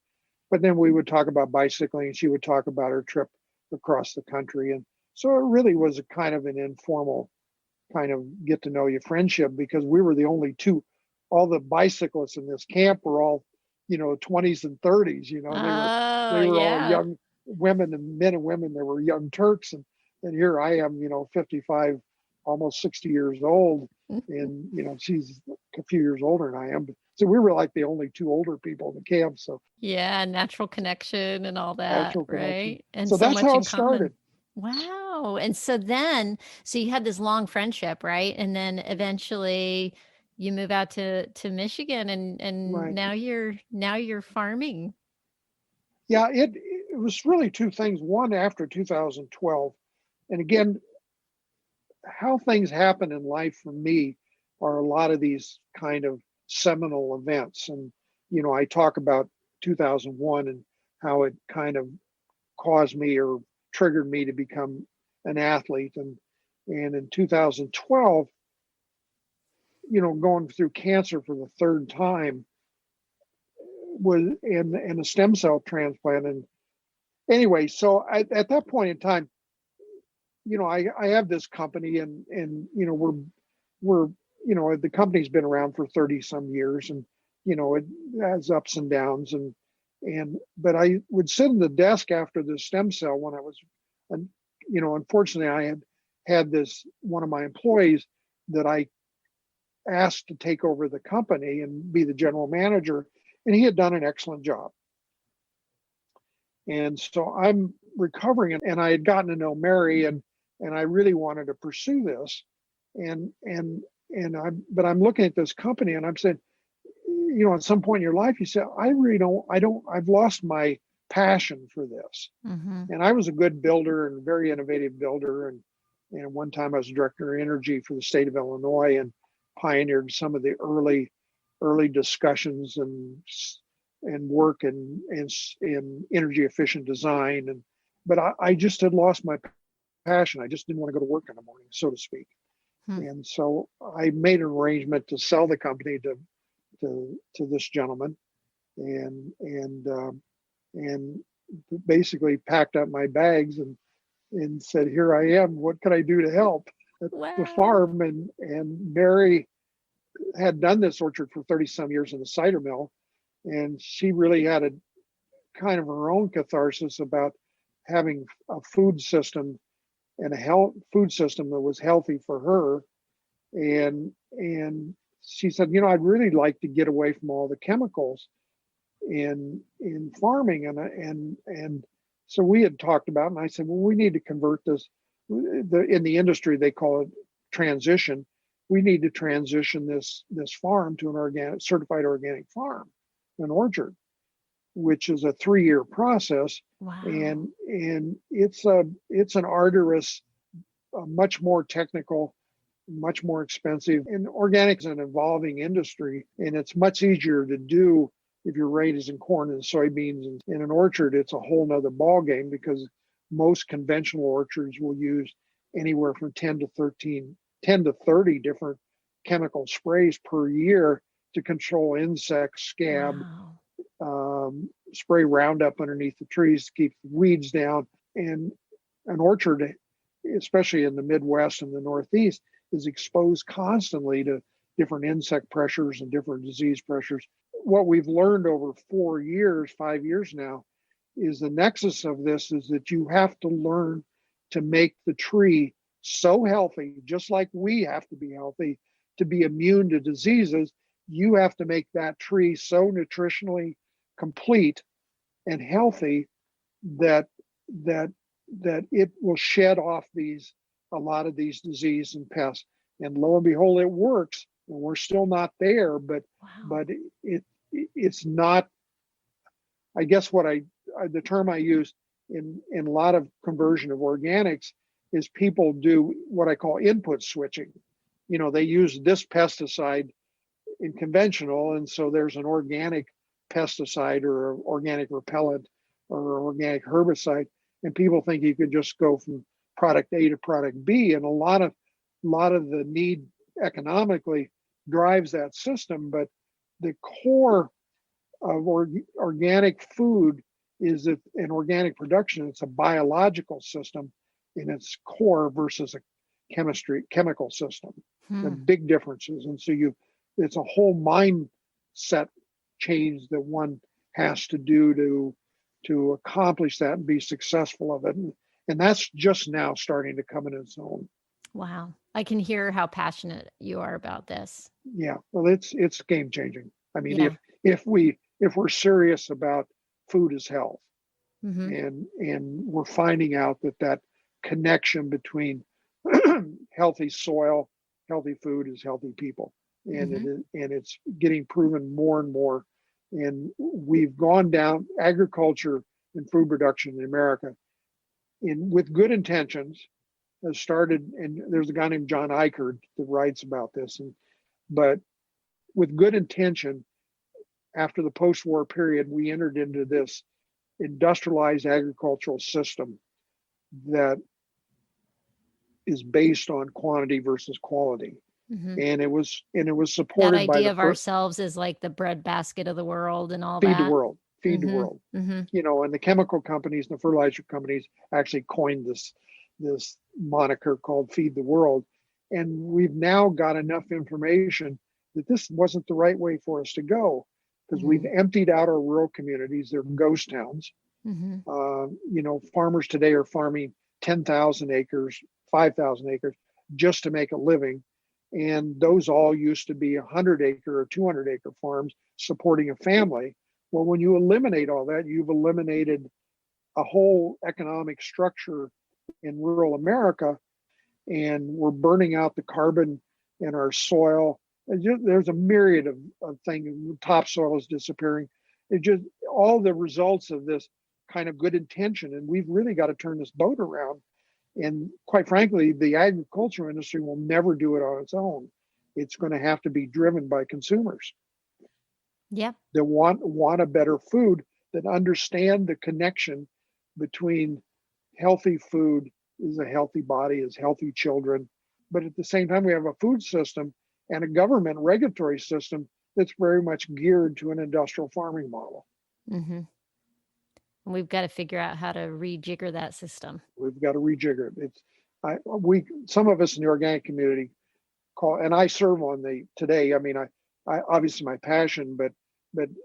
But then we would talk about bicycling, and she would talk about her trip across the country. And so it really was a kind of an informal kind of get to know you friendship, because we were the only two. All the bicyclists in this camp were all, 20s and 30s. They were all young women and men and women. They were young Turks, and here I am, 55, almost 60 years old. And she's a few years older than I am, so we were like the only two older people in the camp. So natural connection and all that, right? And so that's much how in it started. Wow. And so you had this long friendship, right? And then eventually you move out to Michigan, and Right. now you're farming. Yeah, it was really two things. One, after 2012, and again, how things happen in life for me are a lot of these kind of seminal events. And, I talk about 2001 and how it kind of caused me or triggered me to become an athlete. And in 2012, going through cancer for the third time was and a stem cell transplant. And anyway, so at that point in time, I have this company, and we're the company's been around for 30 some years, and it has ups and downs, but I would sit in the desk after the stem cell when I was, unfortunately I had this one of my employees that I asked to take over the company and be the general manager, and he had done an excellent job. And so I'm recovering, and I had gotten to know Mary, and I really wanted to pursue this. But I'm looking at this company, and I'm saying, at some point in your life, you say, I've lost my passion for this. And I was a good builder and very innovative builder. And one time I was director of energy for the state of Illinois and pioneered some of the early discussions and work in energy efficient design. But I just had lost my passion. I just didn't want to go to work in the morning, so to speak. And so I made an arrangement to sell the company to this gentleman, and basically packed up my bags and said, "Here I am. What can I do to help?" At the farm. And Mary had done this orchard for 30 some years in the cider mill, and she really had a kind of her own catharsis about having a food system and a food system that was healthy for her. And she said, I'd really like to get away from all the chemicals in farming. And so we had talked about it, and I said, well, we need to convert this. In the industry, they call it transition. We need to transition this farm to an certified organic farm, an orchard, which is a 3-year process. Wow. And it's an arduous, much more technical, much more expensive. And organic is an evolving industry, and it's much easier to do if you're raising corn and soybeans. In an orchard, it's a whole nother ball game, because most conventional orchards will use anywhere from 10 to 30 different chemical sprays per year to control insects, scab, spray Roundup underneath the trees to keep the weeds down. And an orchard, especially in the Midwest and the Northeast, is exposed constantly to different insect pressures and different disease pressures. What we've learned over 5 years now, is the nexus of this is that you have to learn to make the tree so healthy, just like we have to be healthy to be immune to diseases. You have to make that tree so nutritionally complete and healthy that it will shed off a lot of these diseases and pests. And lo and behold, it works. And we're still not there, but it's not. I guess the term I use in a lot of conversion of organics is people do what I call input switching. They use this pesticide in conventional, and so there's an organic pesticide or organic repellent or organic herbicide, and people think you could just go from product A to product B, and a lot of the need economically drives that system. But the core of organic food is that in organic production, it's a biological system in its core versus a chemical system. The big differences. And so it's a whole mindset change that one has to do to accomplish that and be successful of it. And that's just now starting to come in its own. Wow. I can hear how passionate you are about this. Yeah. Well, it's game changing. I mean, if we're serious about food as health, and we're finding out that connection between healthy soil, healthy food is healthy people, and it's getting proven more and more. And we've gone down agriculture and food production in America with good intentions has started, and there's a guy named John Eichard that writes about this, but with good intention, after the post-war period, we entered into this industrialized agricultural system that is based on quantity versus quality. And it was supported that by idea of ourselves as like the breadbasket of the world and all that. Feed the world. And the chemical companies and the fertilizer companies actually coined this moniker called Feed the World. And we've now got enough information that this wasn't the right way for us to go, because we've emptied out our rural communities. They're ghost towns. Farmers today are farming 10,000 acres, 5,000 acres just to make a living. And those all used to be 100-acre or 200-acre farms supporting a family. Well, when you eliminate all that, you've eliminated a whole economic structure in rural America, and we're burning out the carbon in our soil. There's a myriad of things. Topsoil is disappearing. All the results of this kind of good intention, and we've really got to turn this boat around. And quite frankly, the agricultural industry will never do it on its own. It's going to have to be driven by consumers. Yeah. That want a better food, that understand the connection between healthy food is a healthy body, is healthy children. But at the same time, we have a food system and a government regulatory system that's very much geared to an industrial farming model. Mm-hmm. And we've got to figure out how to rejigger that system. We've got to rejigger it. Some of us in the organic community call, and I serve on today. I mean, I obviously my passion, but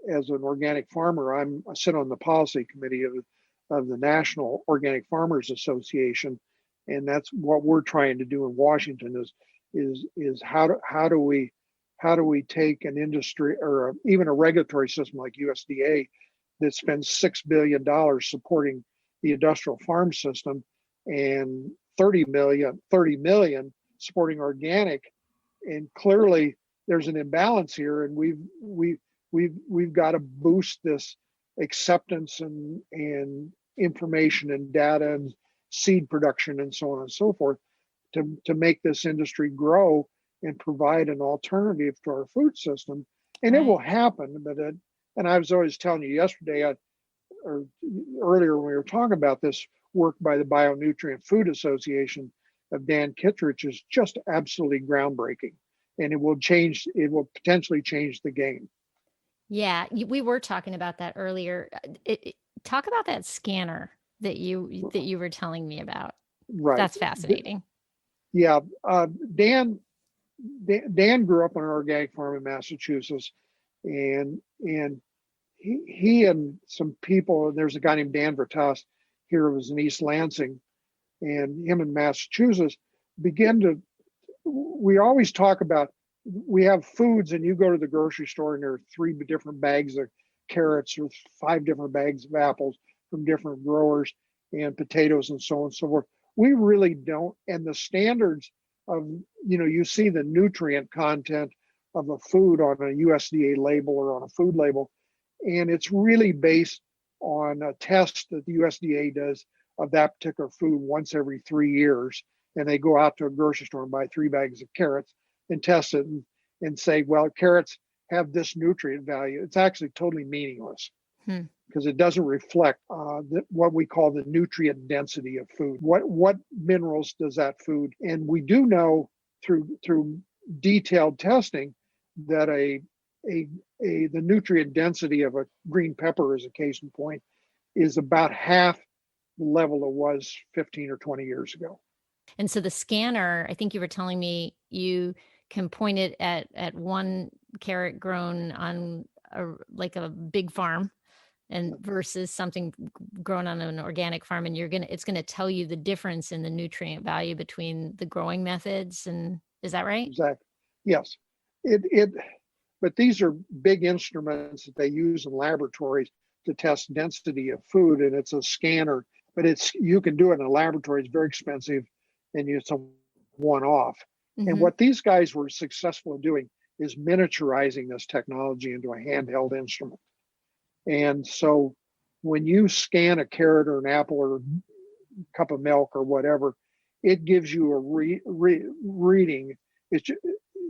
as an organic farmer, I sit on the policy committee of the National Organic Farmers Association, and that's what we're trying to do in Washington is how do we take an industry or even a regulatory system like USDA that spends $6 billion supporting the industrial farm system and 30 million supporting organic, and clearly there's an imbalance here, and we've got to boost this acceptance and information and data and seed production and so on and so forth to make this industry grow and provide an alternative to our food system. And It will happen, and I was always telling you yesterday, or earlier when we were talking about this work by the Bionutrient Food Association of Dan Kittredge is just absolutely groundbreaking, and it will potentially change the game. Yeah, we were talking about that earlier. Talk about that scanner that you were telling me about. Right. That's fascinating. Yeah. Dan grew up on an organic farm in Massachusetts, and he and some people, and there's a guy named Dan Vertas here who was in East Lansing, and him in Massachusetts we always talk about, we have foods and you go to the grocery store and there are 3 different bags of carrots or 5 different bags of apples from different growers and potatoes and so on and so forth. We really don't. And the standards of, you see the nutrient content of a food on a USDA label or on a food label, and it's really based on a test that the USDA does of that particular food once every 3 years. And they go out to a grocery store and buy 3 bags of carrots and test it and say, well, carrots have this nutrient value. It's actually totally meaningless because it doesn't reflect what we call the nutrient density of food. What minerals does that food? And we do know through detailed testing that the nutrient density of a green pepper, as a case in point, is about half the level it was 15 or 20 years ago. And so the scanner, I think you were telling me you can point it at one carrot grown on a big farm and versus something grown on an organic farm, and it's gonna tell you the difference in the nutrient value between the growing methods. And is that right? Exactly. Yes. But these are big instruments that they use in laboratories to test density of food, and it's a scanner. But you can do it in a laboratory. It's very expensive, and it's a one-off. Mm-hmm. And what these guys were successful in doing is miniaturizing this technology into a handheld instrument. And so when you scan a carrot or an apple or a cup of milk or whatever, it gives you a reading. It's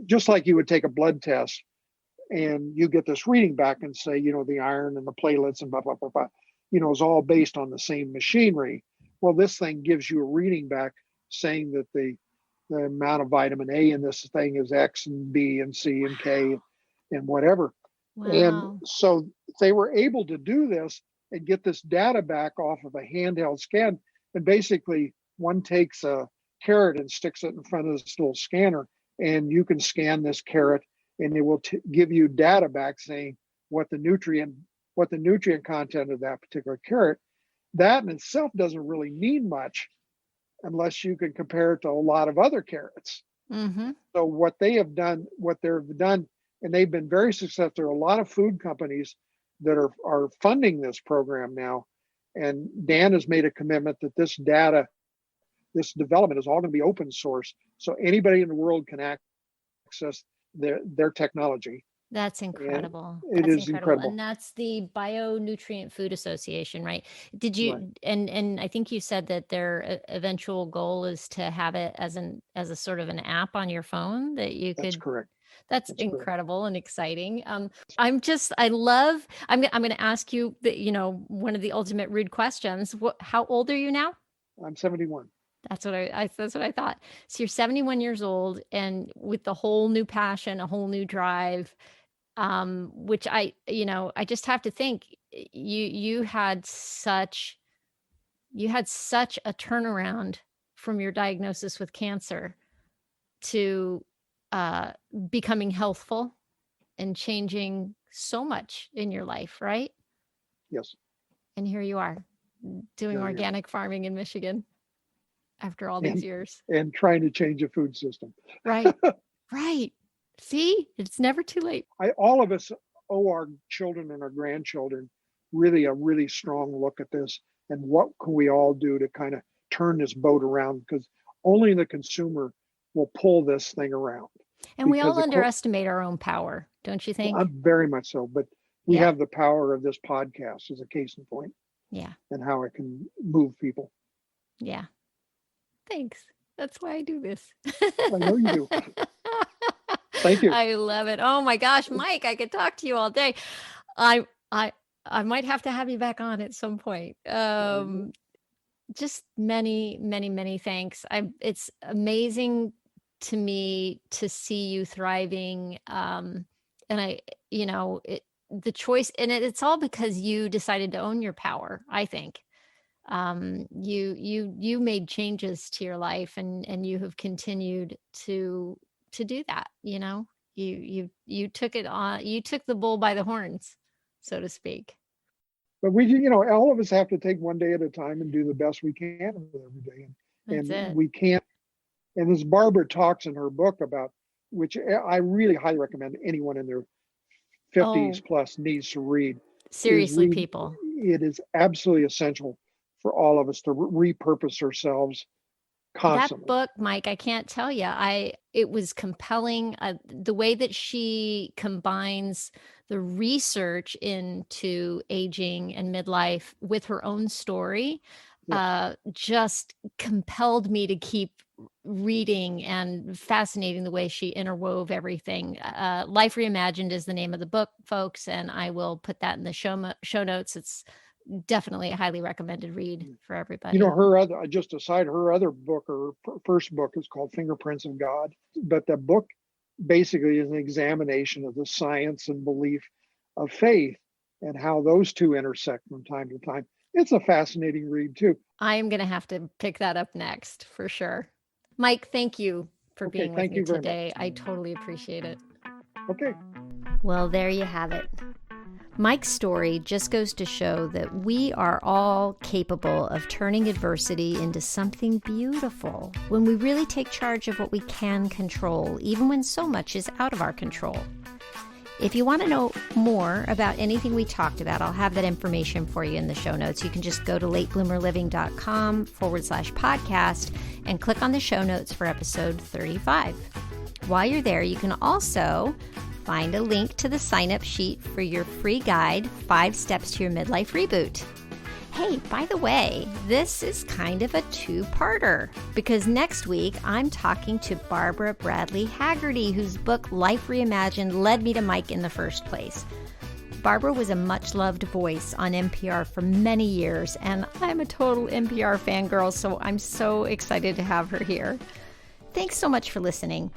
just like you would take a blood test and you get this reading back and say, the iron and the platelets and blah, blah, blah, blah, is all based on the same machinery. Well, this thing gives you a reading back saying that the amount of vitamin A in this thing is X and B and C and K and whatever. Wow. And so they were able to do this and get this data back off of a handheld scan. And basically one takes a carrot and sticks it in front of this little scanner, and you can scan this carrot and it will give you data back saying what the nutrient content of that particular carrot. That in itself doesn't really mean much unless you can compare it to a lot of other carrots. Mm-hmm. So what they've done, and they've been very successful. There are a lot of food companies that are funding this program now. And Dan has made a commitment that this data, this development is all going to be open source. So anybody in the world can access their technology. That's incredible. It That's is incredible. incredible. And that's the Bionutrient Food Association, right? Did Right. you, and I think you said that their eventual goal is to have it as a sort of an app on your phone that you That's could, correct. that's That's correct. incredible and exciting. I'm going to ask you one of the ultimate rude questions. How old are you now? I'm 71. That's what I thought. So you're 71 years old and with the whole new passion, a whole new drive, which I just have to think you had such a turnaround from your diagnosis with cancer to uh, becoming healthful and changing so much in your life, right? Yes. And here you are doing There we are. organic farming in Michigan after all these years. And trying to change a food system. Right. Right. See, it's never too late. All of us owe our children and our grandchildren really a really strong look at this, and what can we all do to kind of turn this boat around, because only the consumer will pull this thing around. And we all Because underestimate our own power, don't you think? I'm very much so, but we Yeah. have the power of this podcast as a case in point, Yeah. and how it can move people. Yeah. Thanks. That's why I do this. I know you do. Thank you. I love it. Oh my gosh, Mike, I could talk to you all day. I might have to have you back on at some point. Just many, many, many thanks. It's amazing to me to see you thriving. And the choice, and it's all because you decided to own your power, I think. You made changes to your life, and you have continued to do that. You took it on, you took the bull by the horns, so to speak. But all of us have to take one day at a time and do the best we can with every day. That's it. We can't, and as Barbara talks in her book about, which I really highly recommend anyone in their 50s plus needs to read. Seriously, people. It is absolutely essential for all of us to repurpose ourselves constantly. That book, Mike, I can't tell you. It was compelling. The way that she combines the research into aging and midlife with her own story, just compelled me to keep reading, and fascinating the way she interwove everything. Life Reimagined is the name of the book, folks, and I will put that in the show notes. It's definitely a highly recommended read for everybody. Her other book, or first book, is called Fingerprints of God. But the book basically is an examination of the science and belief of faith and how those two intersect from time to time. It's a fascinating read too. I am going to have to pick that up next for sure. Mike, thank you for being with me today. I totally appreciate it. Okay. Well, there you have it. Mike's story just goes to show that we are all capable of turning adversity into something beautiful when we really take charge of what we can control, even when so much is out of our control. If you want to know more about anything we talked about, I'll have that information for you in the show notes. You can just go to latebloomerliving.com/podcast and click on the show notes for episode 35. While you're there, you can also find a link to the sign-up sheet for your free guide, 5 Steps to Your Midlife Reboot. Hey, by the way, this is kind of a two-parter, because next week I'm talking to Barbara Bradley Haggerty, whose book Life Reimagined led me to Mike in the first place. Barbara was a much-loved voice on NPR for many years, and I'm a total NPR fangirl, so I'm so excited to have her here. Thanks so much for listening.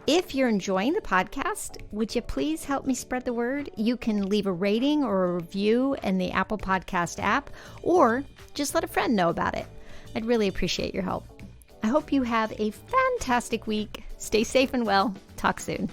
If you're enjoying the podcast, would you please help me spread the word? You can leave a rating or a review in the Apple Podcast app, or just let a friend know about it. I'd really appreciate your help. I hope you have a fantastic week. Stay safe and well. Talk soon.